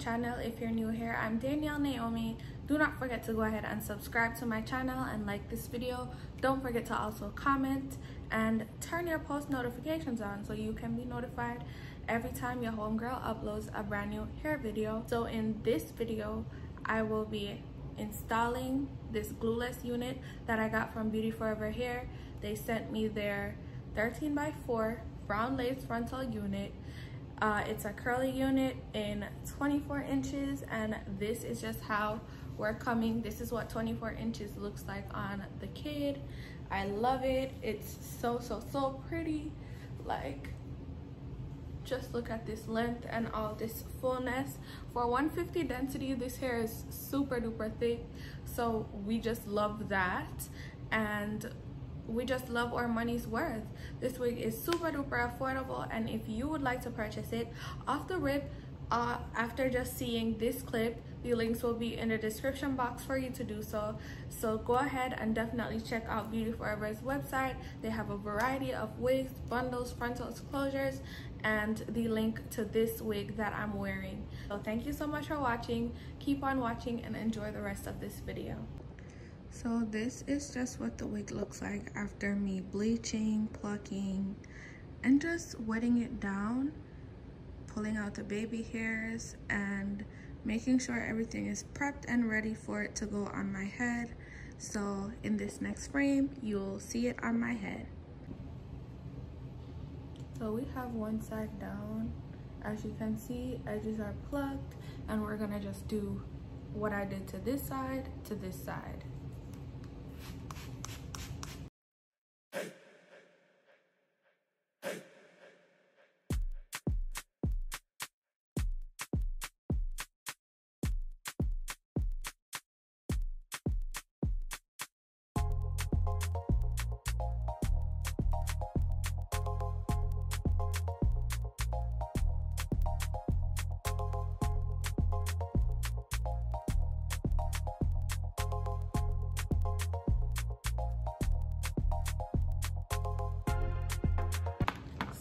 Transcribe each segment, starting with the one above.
channel. If you're new here, I'm Danielle Naomi. Do not forget to go ahead and subscribe to my channel and like this video. Don't forget to also comment and turn your post notifications on so you can be notified every time your homegirl uploads a brand new hair video. So in this video, I will be installing this glueless unit that I got from BeautyForeverHair. They sent me their 13x4 brown lace frontal unit. It's a curly unit in 24 inches, and this is just how we're coming. This is what 24 inches looks like on the kid. I love it. It's so pretty. Like, just look at this length and all this fullness. For 150 density, this hair is super duper thick, so we just love that, and we just love our money's worth. This wig is super duper affordable, and if you would like to purchase it off the rip, after just seeing this clip, the links will be in the description box for you to do so. So go ahead and definitely check out BeautyForever's website. They have a variety of wigs, bundles, frontals, closures, and the link to this wig that I'm wearing. So thank you so much for watching. Keep on watching and enjoy the rest of this video. So this is just what the wig looks like after me bleaching, plucking, and just wetting it down, pulling out the baby hairs, and making sure everything is prepped and ready for it to go on my head. So in this next frame, you'll see it on my head. So we have one side down. As you can see, edges are plucked, and we're gonna just do what I did to this side to this side.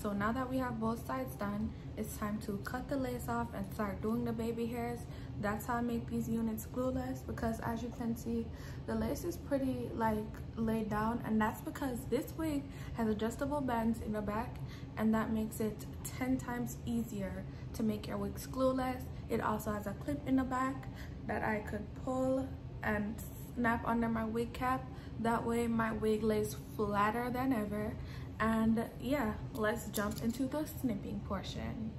So now that we have both sides done, it's time to cut the lace off and start doing the baby hairs. That's how I make these units glueless, because as you can see, the lace is pretty like laid down, and that's because this wig has adjustable bands in the back, and that makes it 10 times easier to make your wigs glueless. It also has a clip in the back that I could pull and snap under my wig cap. That way my wig lays flatter than ever. And yeah, let's jump into the snipping portion.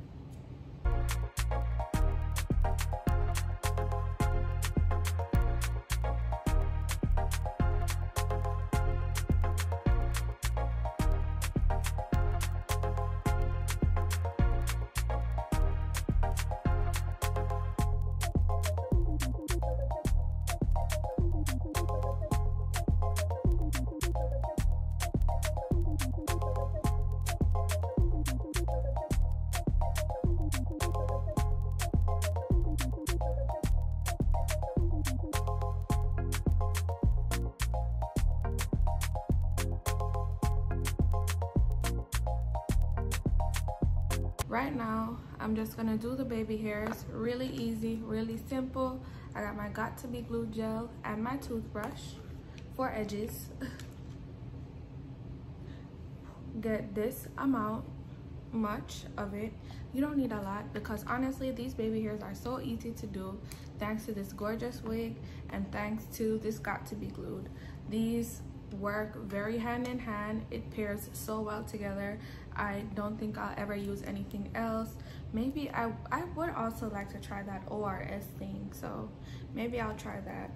Right now, I'm just gonna do the baby hairs. Really easy, really simple. I got my Got To Be Glue gel and my toothbrush for edges. Get this amount, much of it. You don't need a lot, because honestly, these baby hairs are so easy to do thanks to this gorgeous wig and thanks to this Got To Be Glued. These work very hand in hand. It pairs so well together. I don't think I'll ever use anything else. Maybe I would also like to try that ORS thing, so maybe I'll try that.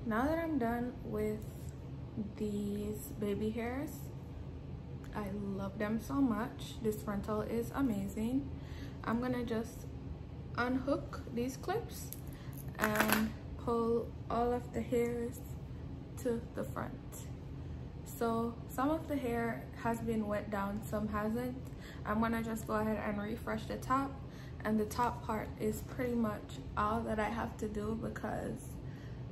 now that I'm done with these baby hairs, I love them so much. This frontal is amazing. I'm gonna just unhook these clips and pull all of the hairs to the front. So some of the hair has been wet down, some hasn't. I'm gonna just go ahead and refresh the top, and the top part is pretty much all that I have to do because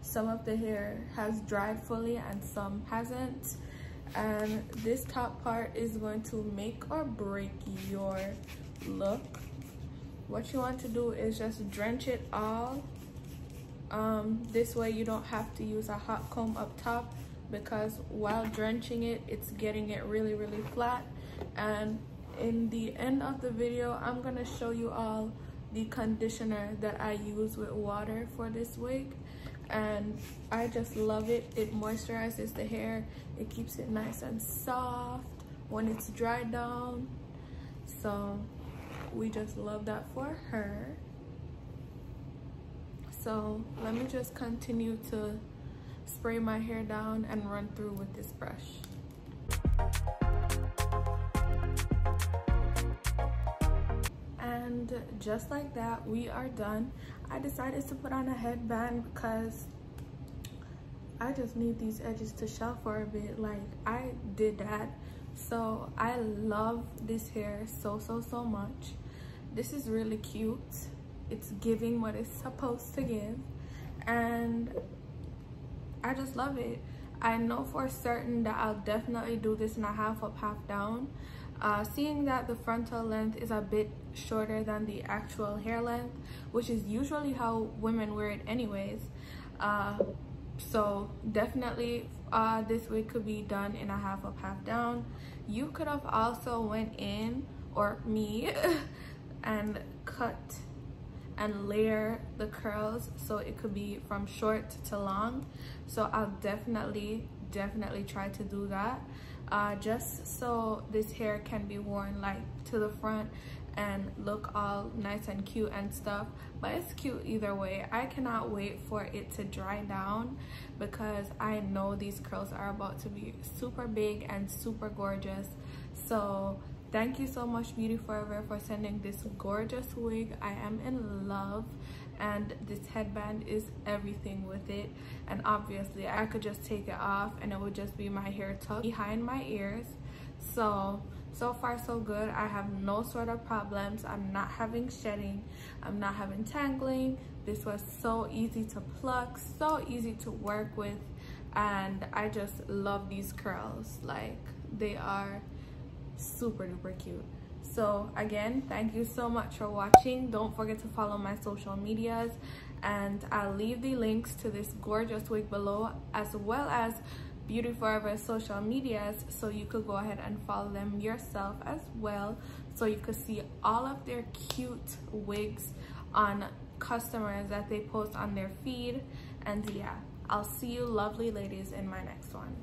some of the hair has dried fully and some hasn't. And this top part is going to make or break your look. What you want to do is just drench it all. This way you don't have to use a hot comb up top, because while drenching it, it's getting it really flat. And in the end of the video, I'm gonna show you all the conditioner that I use with water for this wig, and I just love it. It moisturizes the hair, it keeps it nice and soft when it's dried down. So we just love that for her. So let me just continue to spray my hair down and run through with this brush. And just like that, we are done. I decided to put on a headband because I just need these edges to show for a bit. Like, I did that. So I love this hair so much. This is really cute. It's giving what it's supposed to give, and I just love it. I know for certain that I'll definitely do this in a half up, half down. Seeing that the frontal length is a bit shorter than the actual hair length, which is usually how women wear it anyways. So definitely this wig could be done in a half up, half down. You could have also went in, or me, and cut and layer the curls so it could be from short to long. So I'll definitely try to do that, just so this hair can be worn like to the front and look all nice and cute and stuff. But it's cute either way. I cannot wait for it to dry down because I know these curls are about to be super big and super gorgeous. So thank you so much, Beauty Forever, for sending this gorgeous wig. I am in love, and this headband is everything with it. And obviously I could just take it off and it would just be my hair tucked behind my ears. So far so good. I have no sort of problems. I'm not having shedding, I'm not having tangling. This was so easy to pluck, so easy to work with, and I just love these curls. Like, they are super duper cute. So again, thank you so much for watching. Don't forget to follow my social medias, and I'll leave the links to this gorgeous wig below, as well as Beauty Forever social medias, so you could go ahead and follow them yourself as well, so you could see all of their cute wigs on customers that they post on their feed. And yeah, I'll see you lovely ladies in my next one.